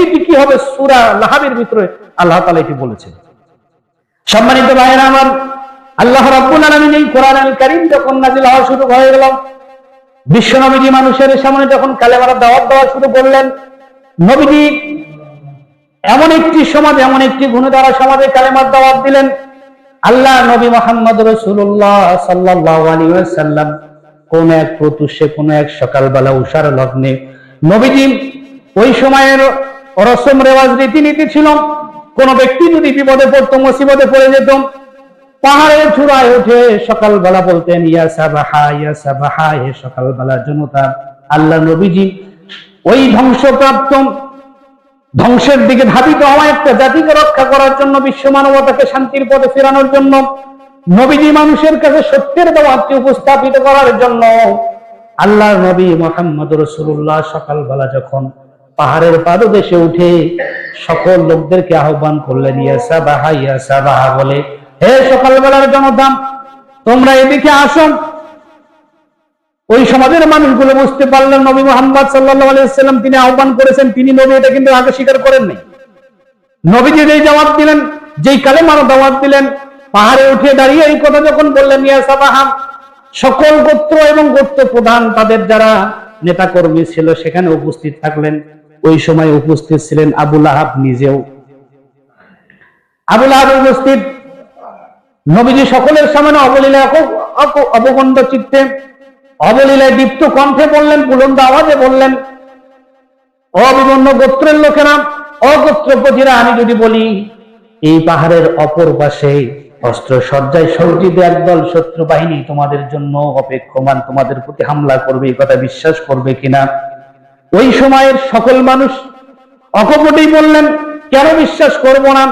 পরিণতি কি হবে সূরা লাহাবের ভিতরে আল্লাহ তাআলা এটি বলেছেন। সম্মানিত ভাইরা আমার, আল্লাহ রাব্বুল আলামিন এই কোরআনুল কারীম যখন নাযিল হওয়া শুরু হয়ে গেল, বিশ্ব নবীজি মানুষের সামনে যখন কালেমার দাওয়াত দেওয়া শুরু করলেন, নবীজি এমন একটি সমাজ, এমন একটি গুণধারা সমাজে কালেমার দাওয়াত দিলেন। আল্লাহ নবী মুহাম্মদ রাসূলুল্লাহ সাল্লাল্লাহু আলাইহি ওয়াসাল্লাম কোন এক প্রত্যুষে, কোন এক সকালবেলা উষার লগ্নে, নবীজি ওই সময়ের রসম রেওয়াজ রীতিনীতি ছিল, কোন ব্যক্তি যদি বিপদে পড়তো, মুসিবতে পড়ে যেত, পাহাড়ের চূড়ায় উঠে সকালবেলা বলতেন ইয়া সাবাহা, ইয়া সাবাহা, হে সকালবেলার জনতা। আল্লাহ নবীজি ওই ধ্বংসপ্রাপ্ত, ধ্বংসের দিকে ধাবিত হওয়া একটা জাতিকে রক্ষা করার জন্য, বিশ্ব মানবতাকে শান্তির পথে ফেরানোর জন্য, নবীজি মানুষের কাছে সত্যের দাওয়াতকে উপস্থাপিত করার জন্য আল্লাহর নবী মুহাম্মদ রাসূলুল্লাহ সকালবেলা যখন পাহাড়ের পাদদেশে উঠে সকল লোকদেরকে আহ্বান করলেন ইয়া সাবাহা, ইয়া সাবাহা বলে, হে সকালবেলার জনতা, তোমরা এদিকে আসো। ওই সমাজের মানুষগুলো বুঝতে পারলেন নবী মুহাম্মদ সাল্লাল্লাহু আলাইহি ওয়াসাল্লাম তিনি আহ্বান করেছেন, তিনি নবী, এটা কিন্তু আগে স্বীকার করেন নাই। নবীজি যেই দাওয়াত দিলেন, যেই কালেমার দাওয়াত দিলেন, পাহাড়ে উঠে দাঁড়িয়ে এই কথা যখন বললেন ইয়া সাবাহা, সকল গোত্র এবং গোত্র প্রধান তাদের যারা নেতা কর্মী ছিল সেখানে উপস্থিত থাকলেন। ওই সময় উপস্থিত ছিলেন আবু লাহাব নিজেও। আবু লাহাব উপস্থিত। নবীজি সকলের সামনে অবলীলায়, অবগণ্ড চিত্তে, অবলীলায় দীপ্ত কণ্ঠে বললেন, বুলন্দ আওয়াজে বললেন, অবিভিন্ন গোত্রের লোকেরা, অগোত্রপতিরা, আমি যদি বলি এই পাহাড়ের অপর পাশে অস্ত্র সজ্জায় সজ্জিত একদল শত্রু বাহিনী তোমাদের জন্য অপেক্ষমান, তোমাদের প্রতি হামলা করবে, এই কথা বিশ্বাস করবে কিনা? ওই সময়ের সকল মানুষ অকপটেই বললেন, কেন বিশ্বাস করব না?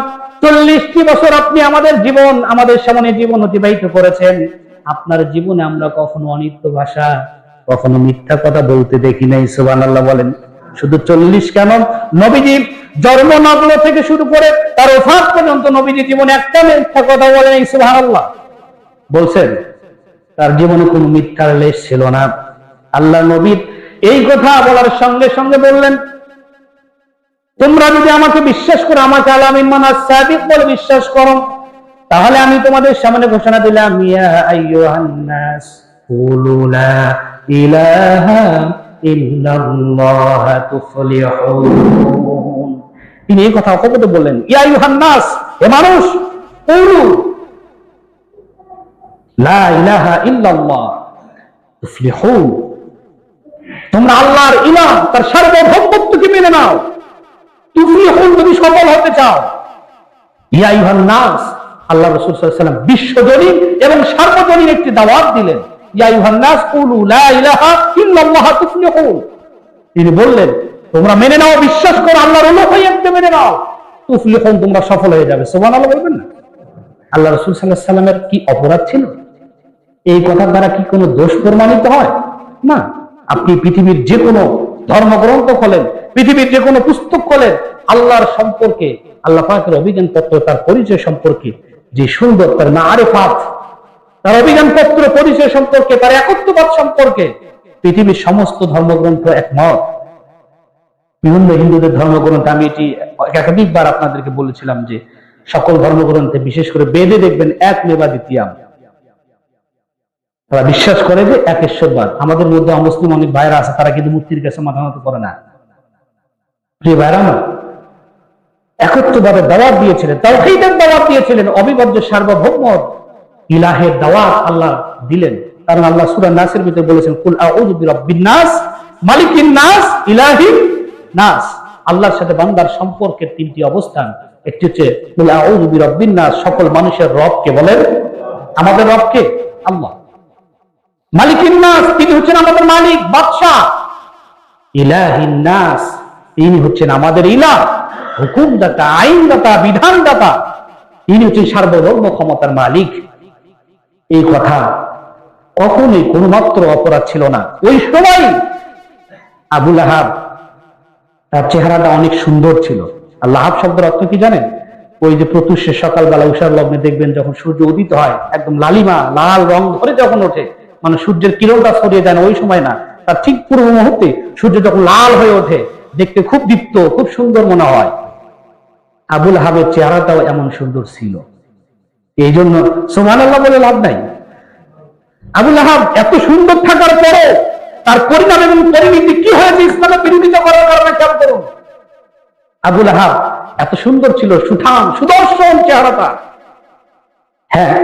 40টি বছর আপনি আমাদের জীবন, আমাদের সামনে জীবন অতিবাহিত করেছেন, আপনার জীবনে আমরা কখনো অনিত্য ভাষা, কখনো মিথ্যা কথা বলতে দেখি নাই। সুবহানাল্লাহ বলেন। শুধু 40 কেন, নবীজি জন্মনগ্ন থেকে শুরু করে তার ওফাত পর্যন্ত নবীজি জীবনে একটা মিথ্যা কথা বলেন। সুবহানাল্লাহ বলছেন, তার জীবনে কোনো মিথ্যার লেশ ছিল না। আল্লাহ নবী এই কথা বলার সঙ্গে সঙ্গে বললেন, তোমরা যদি আমাকে বিশ্বাস করো, আমাকে আলামিন মানাস সাদিক বলে বিশ্বাস করো, তাহলে আমি তোমাদের সামনে ঘোষণা দিলাম ইয়া আইয়ুহান নাস কুলু লা ইলাহা ইল্লাল্লাহ তুফলিহুন। তিনি এই কথা অকপটে বললেন, ইয়া আইয়ুহান নাস, হে মানুষ, কুলু লা ইলাহা ইল্লাল্লাহ তুফলিহুন, তোমরা আল্লাহর ইলাহ, তার সার্বভৌমত্বকে মেনে নাও। তুফলিহুন, যদি সফল হতে চাও। ইয়া আইয়ুহান নাস, আল্লাহ রাসূল সাল্লাল্লাহু আলাইহি ওয়াসাল্লাম বিশ্বজনীন এবং সার্বজনীন একটি দাওয়াত দিলেন, ইয়া আইয়ুহান নাস কুলু লা ইলাহা ইল্লাল্লাহ তুফলিহুন। তিনি বললেন, তোমরা মেনে নাও, বিশ্বাস করো, আল্লাহর উলুহিয়্যতকে মেনে নাও, তুফলিহুন, তোমরা সফল হয়ে যাবে। সুবহানাল্লাহ বলবেন না? আল্লাহ রাসূল সাল্লাল্লাহু আলাইহি ওয়াসাল্লামের কি অপরাধ ছিল? এই কথার দ্বারা কি কোনো দোষ প্রমাণিত হয়? না। আপনি পৃথিবীর যে কোনো ধর্মগ্রন্থ খোলেন, পৃথিবীর যে কোনো পুস্তক খোলেন, আল্লাহর সম্পর্কে, আল্লাহ পাকের অভিজ্ঞান পত্র, তার পরিচয় সম্পর্কে যে সুন্দর, তার মারিফাত, তার অভিজ্ঞান পত্র পরিচয় সম্পর্কে, তার একত্ববাদ সম্পর্কে পৃথিবীর সমস্ত ধর্মগ্রন্থ একমত। বিভিন্ন হিন্দুদের ধর্মগ্রন্থ, আমি এটি একাধিকবার আপনাদেরকে বলেছিলাম যে সকল ধর্মগ্রন্থে, বিশেষ করে বেদে দেখবেন এক মেবা দ্বিতীয়াম, তারা বিশ্বাস করে যে এক ঈশ্বরবাদ। আমাদের মধ্যে অমুসলিম অনেক ভাইরা আছে, তারা কিন্তু মূর্তির কাছে মাথা নত করে না। প্রিয় ভাইরা আমার, একত্ববাদের দাওয়াত দিয়েছিলেন, তাওহীদের দাওয়াত দিয়েছিলেন, অবিভাজ্য সার্বভৌম ইলাহের দাওয়াত আল্লাহ দিলেন। কারণ আল্লাহ সূরা নাসের ভিতরে বলেছেন, কুল আউযু বিরাব্বিন নাস মালিকিন নাস ইলাহিন নাস। আল্লাহর সাথে বান্দার সম্পর্কের তিনটি অবস্থান। একটি হচ্ছে কুল আউযু বিরাব্বিন নাস, সকল মানুষের রব কে বলেন? আমাদের রব কে? আল্লাহ। মালিকিন নাস, তিনি হচ্ছেন আমাদের মালিক, বাদশা। ইলাহিন নাস, তিনি হচ্ছেন আমাদের ইলাহ, হুকুমদাতা, আইনদাতা, বিধানদাতা। তিনি হচ্ছেন সার্বভৌম ক্ষমতার মালিক। এই কথা কখনোই কোনো মাত্র অপরাধ ছিল না। ওই সময় আবু লাহাব, তার চেহারাটা অনেক সুন্দর ছিল। আর লাহাব শব্দের অর্থ কি জানেন? ওই যে প্রত্যুষে সকালবেলা উষার লগ্নে দেখবেন যখন সূর্য উদিত হয়, একদম লালিমা লাল রং ধরে যখন ওঠে, মানে সূর্যের কিরণটা ছড়িয়ে যায় না ওই সময় না, তার ঠিক পূর্ব মুহূর্তে সূর্য যখন লাল হয়ে ওঠে, দেখতে খুব দীপ্ত, খুব সুন্দর মনে হয়। আবুল আহাবের চেহারাটাও এমন সুন্দর ছিল। এই জন্য সুবহানাল্লাহ বলে লাভ নাই। আবুল আহাব এত সুন্দর থাকার পরে তার পরিণাম এবং পরিণতি কি হয়েছে ইসলামের বিরোধিতা করার কারণে খেয়াল করুন। আবুল আহাব এত সুন্দর ছিল, সুঠাম সুদর্শন চেহারাটা। হ্যাঁ,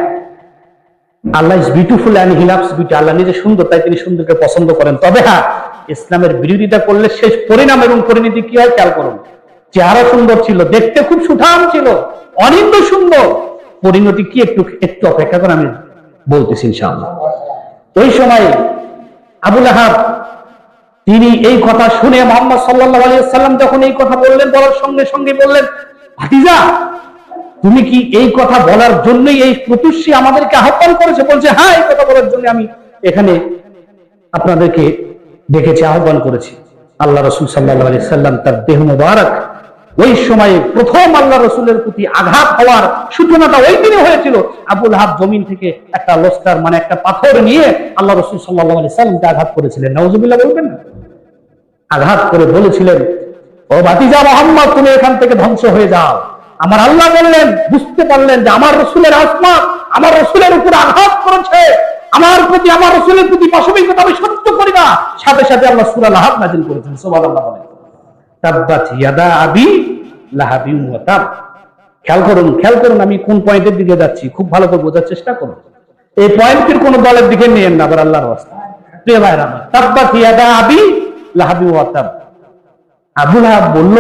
Allah is beautiful and he loves beauty, আল্লাহ নিজে সুন্দর, তাই তিনি সুন্দরকে পছন্দ করেন। তবে হ্যাঁ, ইসলামের বিরোধিতা করলে শেষ পরিণাম এবং পরিণতি কি হয় খেয়াল করুন। চেহারা সুন্দর ছিল, দেখতে খুব সুঠাম ছিল, অনিন্দ সুন্দর, পরিণতি কি একটু একটু অপেক্ষা করে আমি বলতেছি ইনশাআল্লাহ। ওই সময় আবুল আহাব তিনি এই কথা শুনে মুহাম্মদ সাল্লাল্লাহু আলাইহি ওয়াসাল্লাম যখন এই কথা বললেন, বলার সঙ্গে সঙ্গে বললেন, ভাতিজা তুমি কি এই কথা বলার জন্যই এই প্রতুষ্যী আমাদেরকে আহ্বান করেছে? বলছে হ্যাঁ, এই কথা বলার জন্য আমি এখানে আপনাদেরকে ডেকেছি, আহ্বান করেছি। আল্লাহ রাসূল সাল্লাল্লাহু আলাইহি ওয়াসাল্লাম তার দেহ মোবারক ওই সময়ে প্রথম আল্লাহ রাসূলের প্রতি আঘাত হওয়ার সূচনাটা ওই দিনে হয়েছিল। আবুল আহাব জমিন থেকে একটা লস্কার মানে একটা পাথর নিয়ে আল্লাহ রাসূল সাল্লাল্লাহু আলাইহি ওয়াসাল্লামকে আঘাত করেছিলেন। নাউজুবিল্লাহ বলবেন না? আঘাত করে বলেছিলেন, ও ভাতিজা মুহাম্মদ তুমি এখান থেকে ধ্বংস হয়ে যাও। আমার আল্লাহ বললেন, বুঝতে পারলেন যে আমার রাসূলের আত্মা আমার রাসূলের উপর আঘাত করেছে, আমার প্রতি আমার রাসূলের প্রতি পাশবিকতা আমি সহ্য করি না। সাথে সাথে আল্লাহ সূরা লাহাব নাযিল করেছেন। সুবহানাল্লাহ বলেন, তাব্বাত ইয়াদা আবি লাহাবিন ওয়া তাব। খেয়াল করুন আমি কোন পয়েন্টের দিকে যাচ্ছি, খুব ভালো করে বোঝার চেষ্টা করুন। এই পয়েন্টের কোন দলের দিকে নিয়েন না, আবার আল্লাহর ওয়াস্তে। প্রিয় ভাইরা আমার, তাব্বাত ইয়াদা আবি লাহাবিন ওয়া তাব। আবুল আহাব বলল,